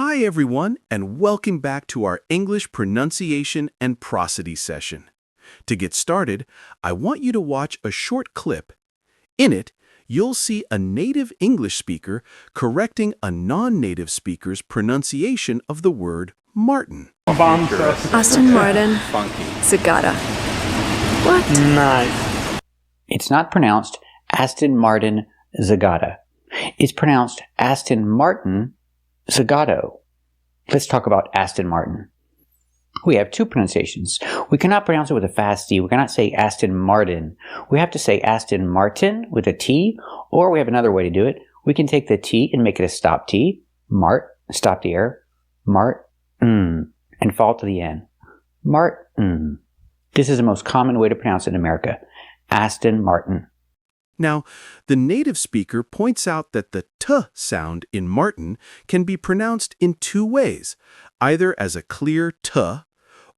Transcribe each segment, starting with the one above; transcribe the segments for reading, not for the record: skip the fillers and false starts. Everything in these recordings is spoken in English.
Hi everyone, and welcome back to our English pronunciation and prosody session. To get started, I want you to watch a short clip. In it, you'll see a native English speaker correcting a non-native speaker's pronunciation of the word Martin. Aston Martin, Zagata. What? Nice. It's not pronounced Aston Martin Zagata. It's pronounced Aston Martin Zagato. Let's talk about Aston Martin. We have two pronunciations. We cannot pronounce it with a fast D. We cannot say Aston Martin. We have to say Aston Martin with a T, or we have another way to do it. We can take the T and make it a stop T. Mart, stop the air. Martin, and fall to the N. Martin. This is the most common way to pronounce it in America. Aston Martin. Now, the native speaker points out that the T sound in Martin can be pronounced in two ways, either as a clear T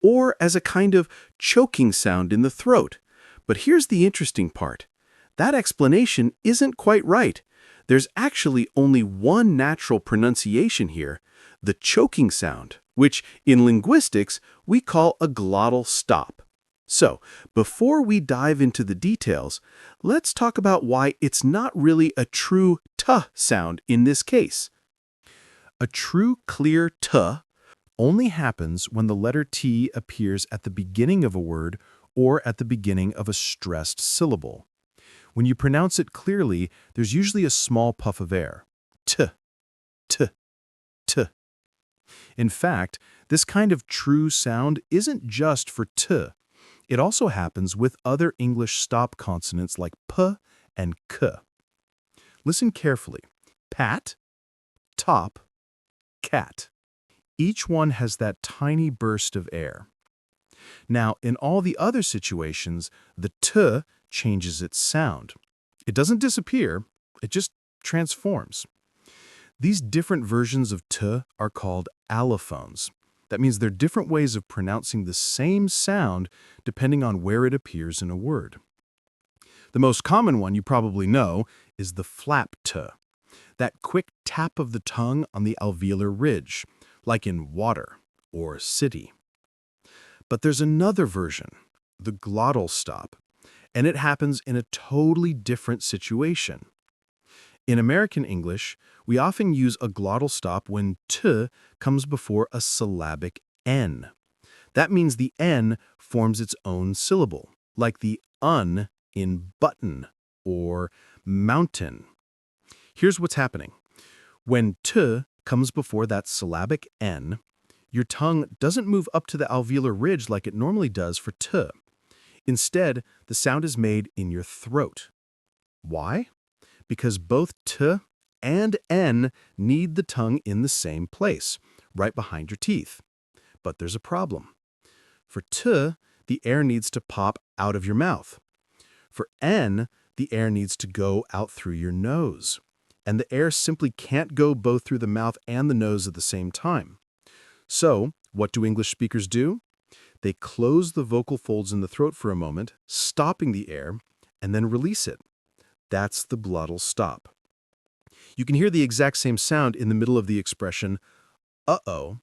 or as a kind of choking sound in the throat. But here's the interesting part. That explanation isn't quite right. There's actually only one natural pronunciation here, the choking sound, which in linguistics we call a glottal stop. So, before we dive into the details, let's talk about why it's not really a true T sound in this case. A true clear T only happens when the letter T appears at the beginning of a word or at the beginning of a stressed syllable. When you pronounce it clearly, there's usually a small puff of air. T, T, T. In fact, this kind of true sound isn't just for T. It also happens with other English stop consonants like P and K. Listen carefully. Pat, top, cat. Each one has that tiny burst of air. Now, in all the other situations, the T changes its sound. It doesn't disappear, it just transforms. These different versions of T are called allophones. That means they're different ways of pronouncing the same sound depending on where it appears in a word. The most common one you probably know is the flap T, that quick tap of the tongue on the alveolar ridge, like in water or city. But there's another version, the glottal stop, and it happens in a totally different situation. In American English, we often use a glottal stop when T comes before a syllabic N. That means the N forms its own syllable, like the UN in button or mountain. Here's what's happening. When T comes before that syllabic N, your tongue doesn't move up to the alveolar ridge like it normally does for T. Instead, the sound is made in your throat. Why? Because both T and N need the tongue in the same place, right behind your teeth. But there's a problem. For T, the air needs to pop out of your mouth. For N, the air needs to go out through your nose. And the air simply can't go both through the mouth and the nose at the same time. So, what do English speakers do? They close the vocal folds in the throat for a moment, stopping the air, and then release it. That's the glottal stop. You can hear the exact same sound in the middle of the expression, uh-oh.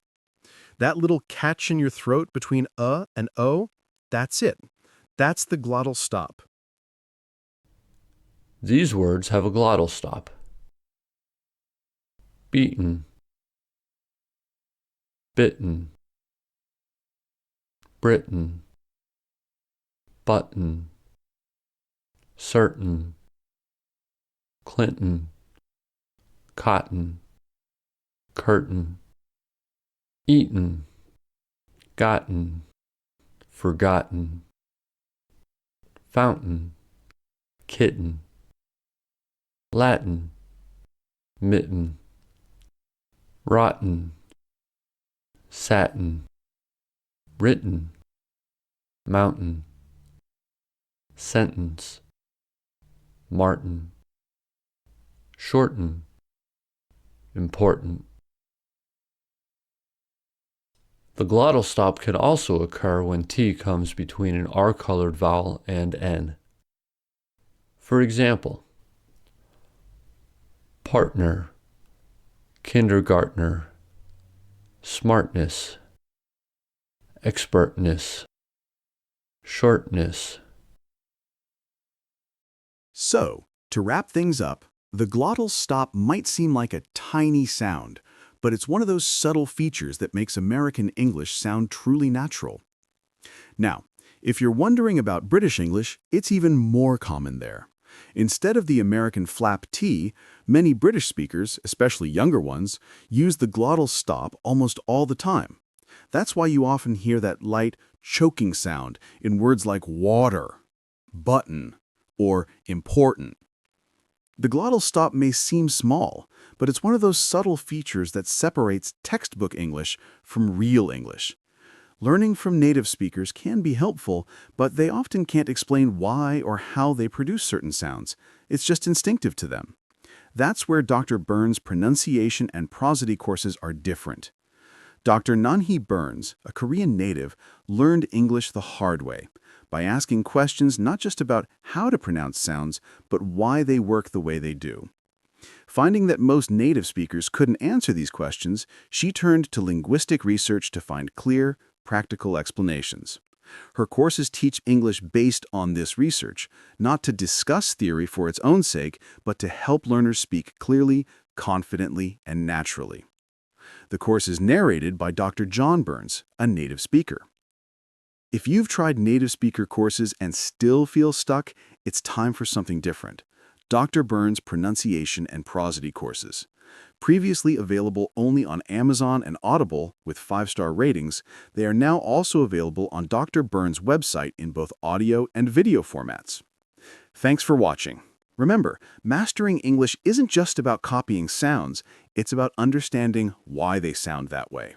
That little catch in your throat between and o, that's it. That's the glottal stop. These words have a glottal stop. Beaten, bitten, Britain, button, certain, Clinton, cotton, curtain, eaten, gotten, forgotten, fountain, kitten, Latin, mitten, rotten, satin, written, mountain, sentence, Martin, shorten, important. The glottal stop can also occur when T comes between an R-colored vowel and N. For example, partner, kindergartner, smartness, expertness, shortness. So, to wrap things up, the glottal stop might seem like a tiny sound, but it's one of those subtle features that makes American English sound truly natural. Now, if you're wondering about British English, it's even more common there. Instead of the American flap T, many British speakers, especially younger ones, use the glottal stop almost all the time. That's why you often hear that light, choking sound in words like water, button, or important. The glottal stop may seem small, but it's one of those subtle features that separates textbook English from real English. Learning from native speakers can be helpful, but they often can't explain why or how they produce certain sounds. It's just instinctive to them. That's where Dr. Byrnes' pronunciation and prosody courses are different. Dr. Nanhee Byrnes, a Korean native, learned English the hard way by asking questions not just about how to pronounce sounds, but why they work the way they do. Finding that most native speakers couldn't answer these questions, she turned to linguistic research to find clear, practical explanations. Her courses teach English based on this research, not to discuss theory for its own sake, but to help learners speak clearly, confidently, and naturally. The course is narrated by Dr. John Byrnes, a native speaker. If you've tried native speaker courses and still feel stuck, it's time for something different. Dr. Byrnes' pronunciation and prosody courses. Previously available only on Amazon and Audible with 5-star ratings, they are now also available on Dr. Byrnes' website in both audio and video formats. Thanks for watching. Remember, mastering English isn't just about copying sounds, it's about understanding why they sound that way.